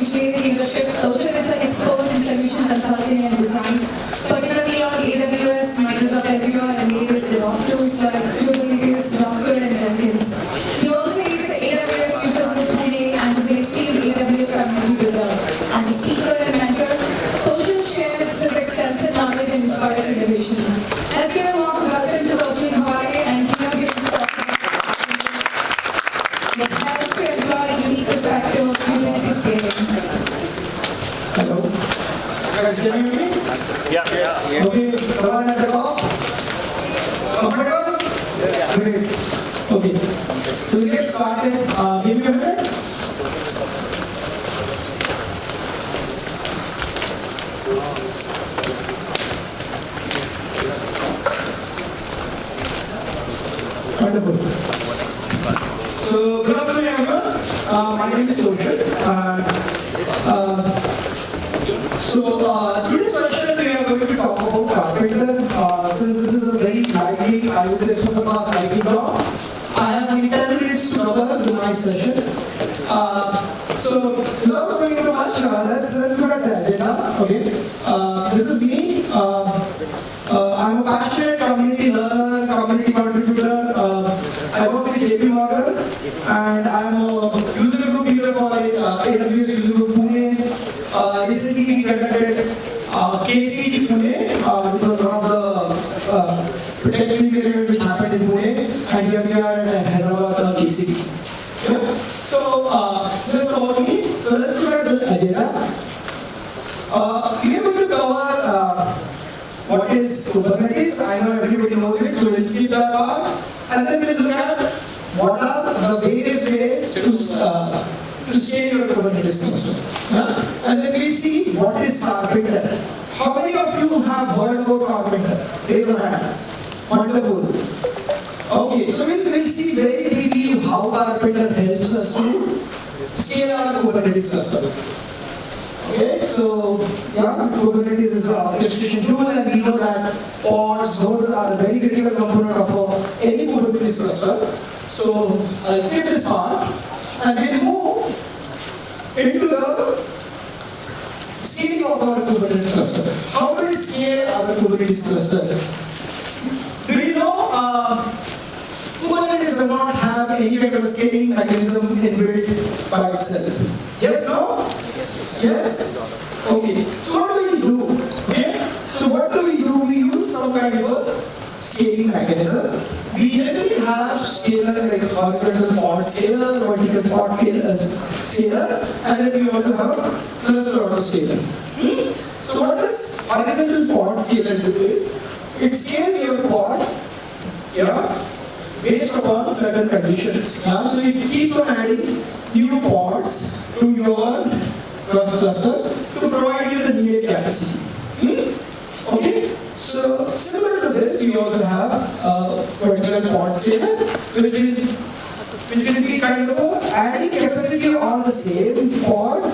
engineering leadership. Toshal is an expert in solution consulting and design, particularly on AWS, Microsoft Azure, and various DevOps tools like Kubernetes, Docker, and Jenkins. He also leads the AWS user group today and is an esteemed AWS community builder. As a speaker and mentor, Toshal shares his extensive knowledge and inspires innovation. Let's give a warm welcome to Toshal Hawaii and here we will talk about the helps to employ unique perspective of Kubernetes scaling. Hello. Guys, can you hear me? Yeah. Okay, the one at the top. Comfortable? Yeah. Great. Okay. So we'll get started. Give me a minute. Wonderful. So, good afternoon, everyone. My name is Toshal. In this session, we are going to talk about Karpenter. Since this is a very lively, I would say super fast lightning talk, I have only 10 minutes to cover my session. Without going into much, let's look at the agenda. Okay. This is me. I'm a passionate community learner, community contributor. I work with JPMC and I'm a user group leader for AWS user group Pune. Recently we conducted KCD Pune, which was one of the technical events which happened in Pune, and here we are at Hyderabad KCD. Yeah. That's about me. So let's look at the agenda. We are going to cover what is Kubernetes. I know everybody knows it, so we'll skip that part. And then we'll look at what are the various ways to scale your Kubernetes cluster. And then we'll see what is Karpenter. How many of you have heard about Karpenter? Raise your hand. Wonderful. Okay, so we'll see very briefly how Karpenter helps us to scale our Kubernetes cluster. Okay, so yeah, Kubernetes is an orchestration tool, and we know that pods, nodes are a very critical component of any Kubernetes cluster. So I'll skip this part, and we'll move into the scaling of our Kubernetes cluster. How do we scale our Kubernetes cluster? Do you know Kubernetes does not have any kind of a scaling mechanism inbuilt by itself? Yes, no? Yes? Okay. So what do we do? Okay? So what do? We use some kind of a scaling mechanism. We generally have scalers like horizontal pod scaler, vertical pod scaler, and then we also have cluster autoscaler. So what does horizontal pod scaler do is, it scales your pod, based upon certain conditions. So it keeps on adding new pods to your cluster to provide you the needed capacity. Okay? So similar to this, we also have vertical pod scaler, which will be kind of adding capacity on the same pod.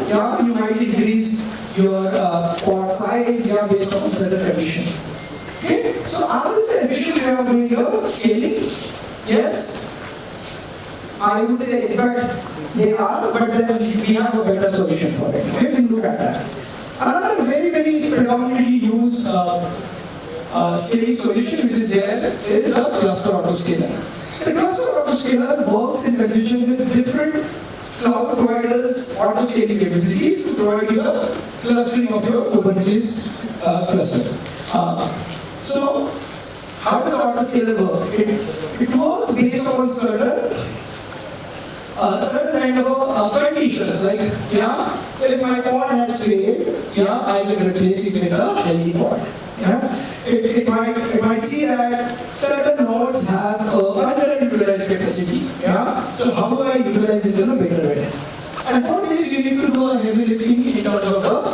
You might increase your pod size based on certain condition. Okay? So are this the efficient way of doing your scaling? Yes. I would say, in fact, they are, but then we have a better solution for it. Okay, we'll look at that. Another very, very predominantly used scaling solution which is there is the cluster autoscaler. The cluster autoscaler works in conjunction with different cloud providers' autoscaling capabilities to provide you a clustering of your Kubernetes cluster. So, how does the autoscaler work? It works based on certain kind of conditions, like if my pod has failed, I will replace it with a healthy pod. It might see that certain nodes have underutilized capacity. So how do I utilize it in a better way? And for this, you need to do a heavy lifting in terms of the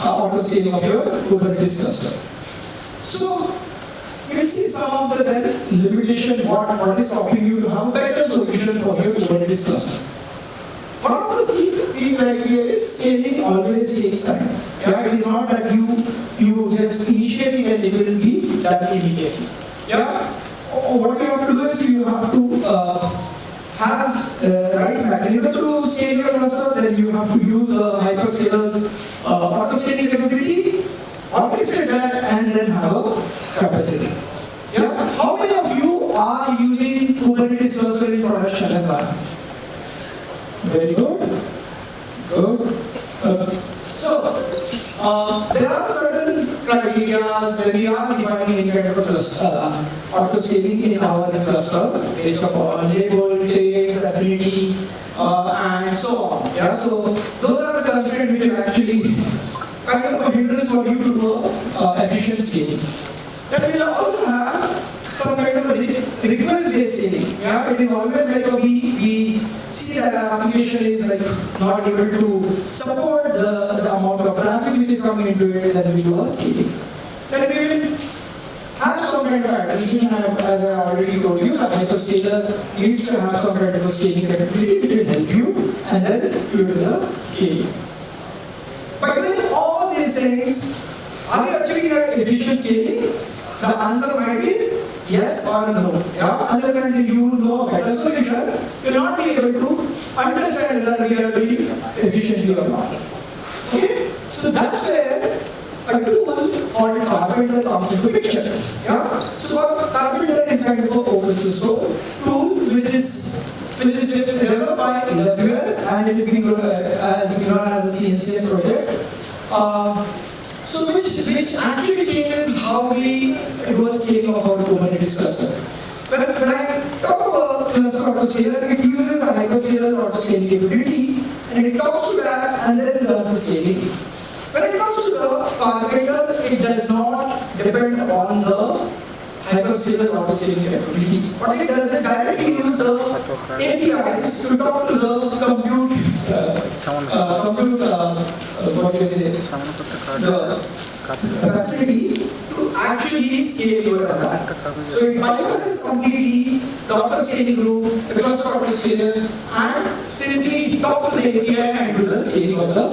auto-scaling of your Kubernetes cluster. So we'll see some of the limitation, what is stopping you to have a better solution for your Kubernetes cluster. One of the key criteria is scaling always takes time. It is not that you just initiate it and it will be done immediately. What you have to do is you have to have right mechanism to scale your cluster, then you have to use the hyperscalers auto-scaling capability, orchestrate that, and then have a capacity. Yeah? How many of you are using Kubernetes cluster in production environment? Very good. Good. There are certain criteria when we are defining any kind of a cluster, auto-scaling in our cluster based upon label, takes, affinity, and so on. Yeah? So those are the constraints which will actually kind of a hindrance for you to do efficient scaling. Then we will also have some kind of a request-based scaling. Yeah? It is always like we see that our application is like not able to support the amount of traffic which is coming into it, then we do a scaling. Then we will have some kind of administration, as I already told you, the hyperscaler needs to have some kind of a scaling capability which will help you, and then you do the scaling. But doing all these things, are you achieving efficient scaling? The answer might be yes or no. Yeah? Unless until you know a better solution, you will not be able to understand whether we are doing efficiently or not. Okay? So that's where a tool called Karpenter comes into picture. Yeah? So Karpenter is kind of an open source tool which is developed by AWS, and it is being known as a CNCF project. So which actually changes how we do a scaling of our Kubernetes cluster. When I talk about cluster autoscaler, it uses the hyperscaler autoscaling capability, and it talks to that and then does the scaling. When it comes to the Karpenter, it does not depend on the hyperscaler autoscaling capability. What it does is directly use the APIs to talk to the the facility to actually scale your environment. So it bypasses completely the autoscaling group, the cluster autoscaler, and simply talk to the API and do the scaling of the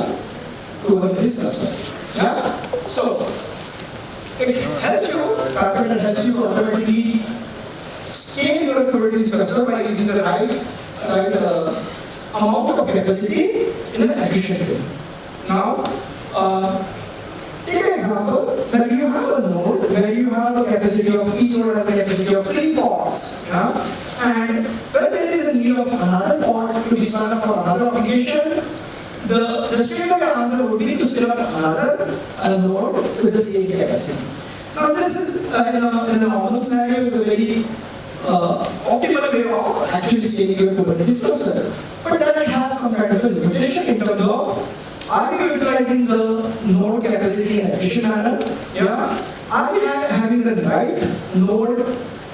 Kubernetes cluster. Yeah? So it helps you, Karpenter helps you automatically scale your Kubernetes cluster by using the right amount of capacity in an efficient way. Now, take an example that you have a node where you have a capacity of, each node has a capacity of 3 pods. Yeah? And when there is a need of another pod to be spun up for another application, the straightaway answer would be to spin up another node with the same capacity. Now this is, in a normal scenario, is a very optimal way of actually scaling your Kubernetes cluster. But then it has some kind of a limitation in terms of, are you utilizing the node capacity in an efficient manner? Yeah? Are you having the right node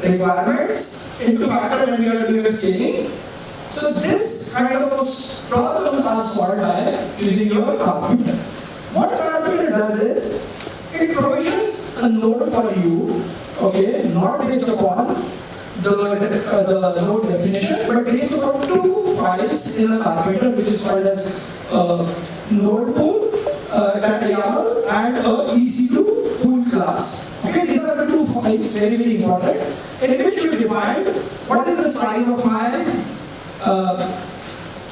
requirements into factor when you are doing scaling? So this kind of problems are solved by using your Karpenter. What Karpenter does is, it provisions a node for you, okay, not based upon the node definition, but based upon 2 files in a Karpenter, which is called as node pool, YAML, and a EC2 pool class. Okay, these are the 2 files, very, very important, in which you define what is the size of my,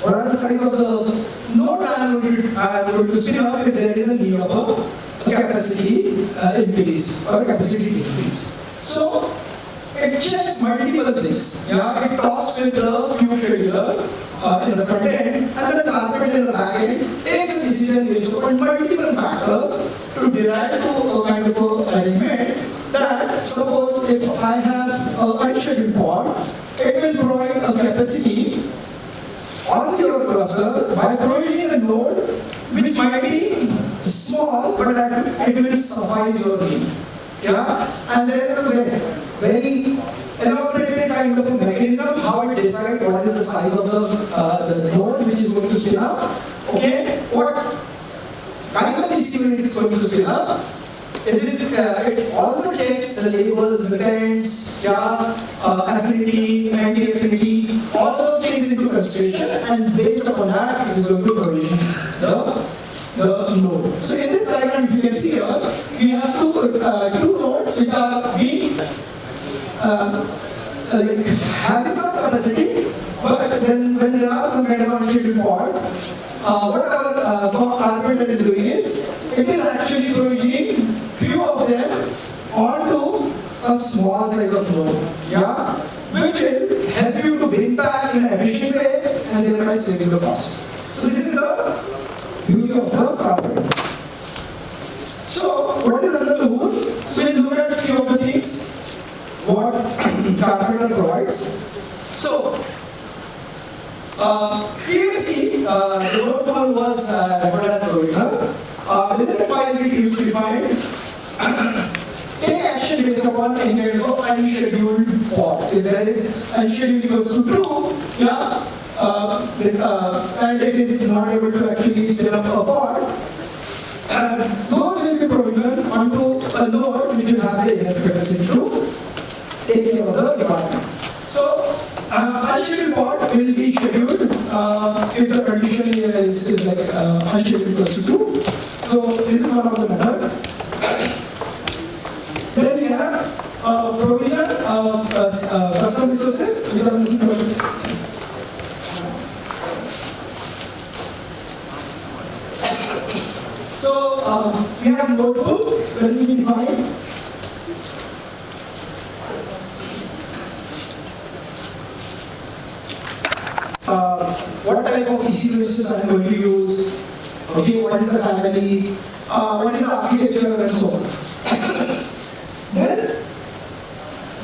what are the size of the node I am going to spin up if there is a need of a capacity increase or a capacity decrease. So it checks multiple things. Yeah? It talks with the queue scheduler in the front end, and then the Karpenter in the back end takes a decision based on multiple factors to derive to a kind of arrangement that, suppose if I have an unscheduled pod, it will provide a capacity on your cluster by provisioning a node which might be small, but that it will suffice your need. Yeah? And there is a very elaborated kind of a mechanism how it decides what is the size of the node which is going to spin up. Okay? What kind of distribution is going to spin up? It also checks the labels, the trends, affinity, anti-affinity, all those things into consideration, and based upon that, it is going to provision the node. So in this diagram, if you can see here, we have two nodes which are being like having some capacity, but then when there are some kind of unscheduled pods, what our Karpenter is doing is, it is actually provisioning few of them onto a small size of node, yeah, which will help you to bring back in an efficient way and thereby saving the cost. So this is the beauty of the Karpenter. So what is under the hood? So we'll look at a few of the things what Karpenter provides. So previously the node tool was referred as provisioner. Within the file we used to define take action based upon any kind of unscheduled pods. If there is unscheduled equals to true, yeah, and it is not able to actually spin up a pod, those will be provisioned onto a node which will have the enough capacity to take care of the requirement. So, unscheduled pod will be scheduled if the condition is like unscheduled equals to true. So, this is one of the methods. Then we have provision custom resources which are looking for. So we have node tool when we define what type of EC2 instance I am going to use. Okay, what is the family, what is the architecture, and so on. Then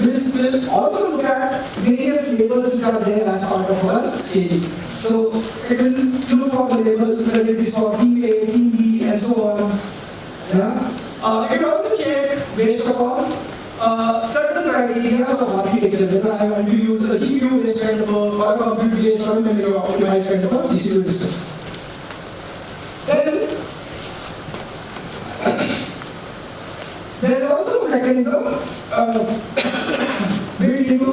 we'll also look at various labels which are there as part of our scaling. So it will look for the label, whether it is for team A, team B, and so on. Yeah. It will also check based upon certain criteria of architecture, whether I want to use a GPU based kind of a, or a compute based or a memory optimized kind of a EC2 instance. Then there is also a mechanism built into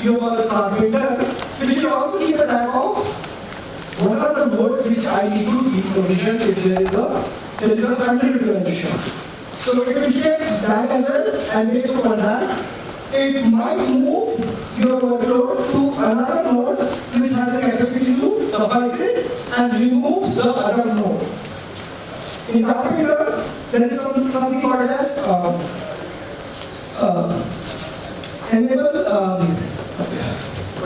your Karpenter, which will also keep a track of what are the nodes which I need to deprovision if there is a underutilization. So it will check that as well, and based upon that, it might move your workload to another node which has a capacity to suffice it and remove the other node. In Karpenter, there is something called as enable,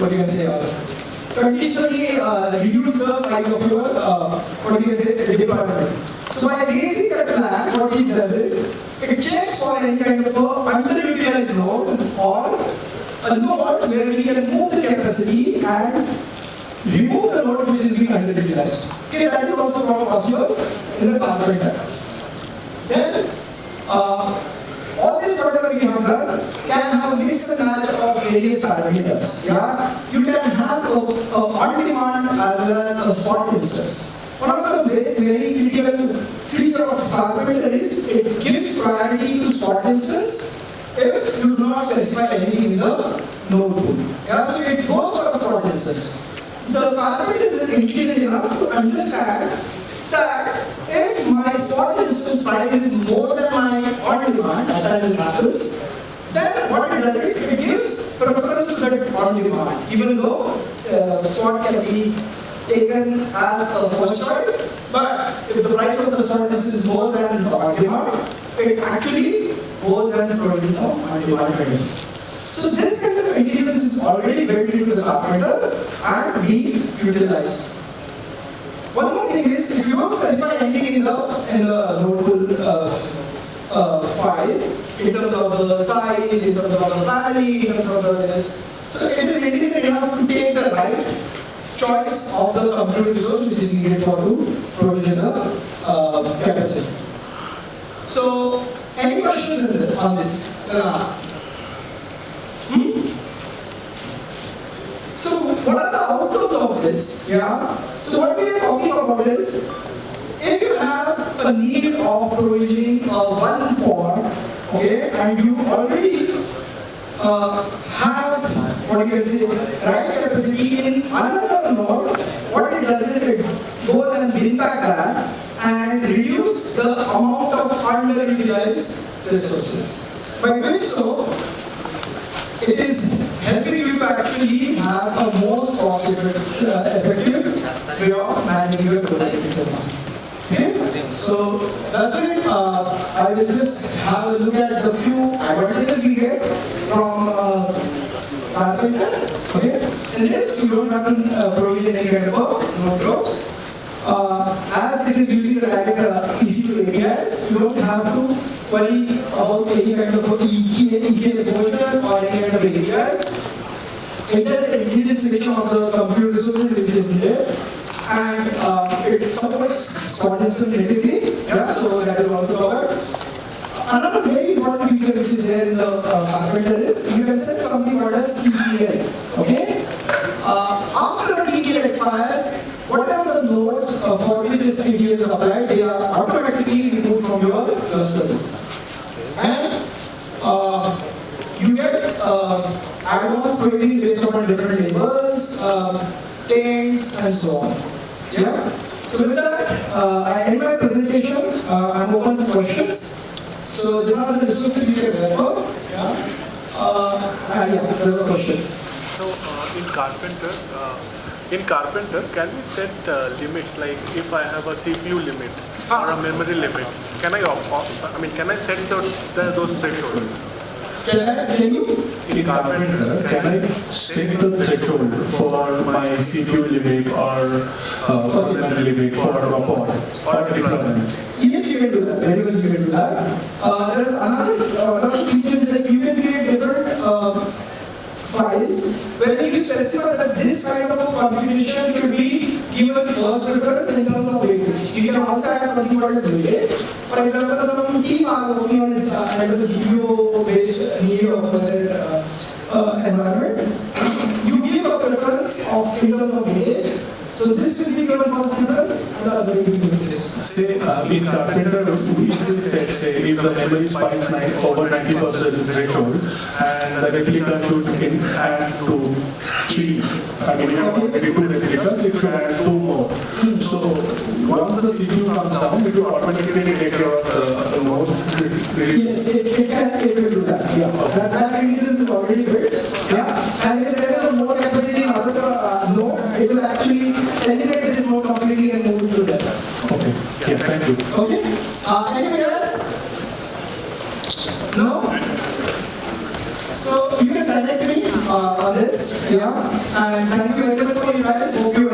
what you can say, conditionally reduce the size of your, what you can say, deployment. So by raising that flag, what it does is, it checks for any kind of underutilized node or a node where we can move the capacity and remove the node which is being underutilized. Okay, that is also possible in the Karpenter. Then, all this whatever we have done can have a mix and match of various parameters. Yeah, you can have a on-demand as well as a spot instance. One of the very critical feature of Karpenter is it gives priority to spot instance if you do not specify anything in the node pool. Yeah, so it goes for a spot instance. The Karpenter is intelligent enough to understand that if my spot instance price is more than my on-demand, at times it happens, then what it does is it gives preference to that on-demand, even though spot can be taken as a first choice, but if the price of the spot instance is more than the on-demand, it actually goes and provides the on-demand kind of. So this kind of intelligence is already built into the Karpenter and being utilized. One more thing is, if you want to specify anything in the node pool file, in terms of the size, in terms of the value, in terms of the this, so it is intelligent enough to take the right choice of the compute resource which is needed for to provision the capacity. So, any questions on this? So, what are the outcomes of this? Yeah. So, what we are talking about is, if you have a need of provisioning one pod, okay, and you already have what you can say right capacity in another node, what it does is it goes and bin back that and reduce the amount of underutilized resources. By doing so, it is helping you to actually have a most effective way of managing your Kubernetes environment. Okay, so that's it. I will just have a look at the few advantages we get from Karpenter. Okay, in this you don't have to provision any kind of notebooks. As it is using the direct EC2 APIs, you don't have to worry about any kind of EKS version or any kind of APIs. It does intelligent selection of the compute resources which is there, and it supports squad system natively. Yeah, so that is also covered. Another very important feature which is there in the Karpenter is you can set something called as TTL. Okay. After the TTL expires, whatever the nodes for which this TTL is applied, they are automatically removed from your cluster. And you get advanced provisioning based on different labels, taints, and so on. Yeah. So with that, I end my presentation. I'm open for questions. So these are the resources you can refer. Yeah, there's a question. So in Karpenter, can we set limits, like if I have a CPU limit or a memory limit, can I set those thresholds? Can you? In Karpenter, can I set the threshold for my CPU limit or memory limit for a pod or deployment? Yes, you can do that. Very well, you can do that. There's another feature is like you can create different files where you specify that this kind of a configuration should be given first preference in terms of weightage. You can also have something called as weightage. For example, some team are working on a kind of a GPO-based need of environment. You give a preference of in terms of weightage. So this will be given first preference, and the other will be given this. Say in Karpenter, we still set, say, if the memory spikes over 90% threshold, and the replica should add to 3. I mean, if you have already 2 replicas, it should add 2 more. So once the CPU comes down, it will automatically take care of the node. Yes, it will do that. Yeah, that intelligence is already built. Yeah, and if there is a more capacity in other nodes, it will actually eliminate this node completely and move it to that. Okay. Yeah, thank you. Okay. Anybody else? No? So you can connect me on this. Yeah. And thank you very much for your time. Hope you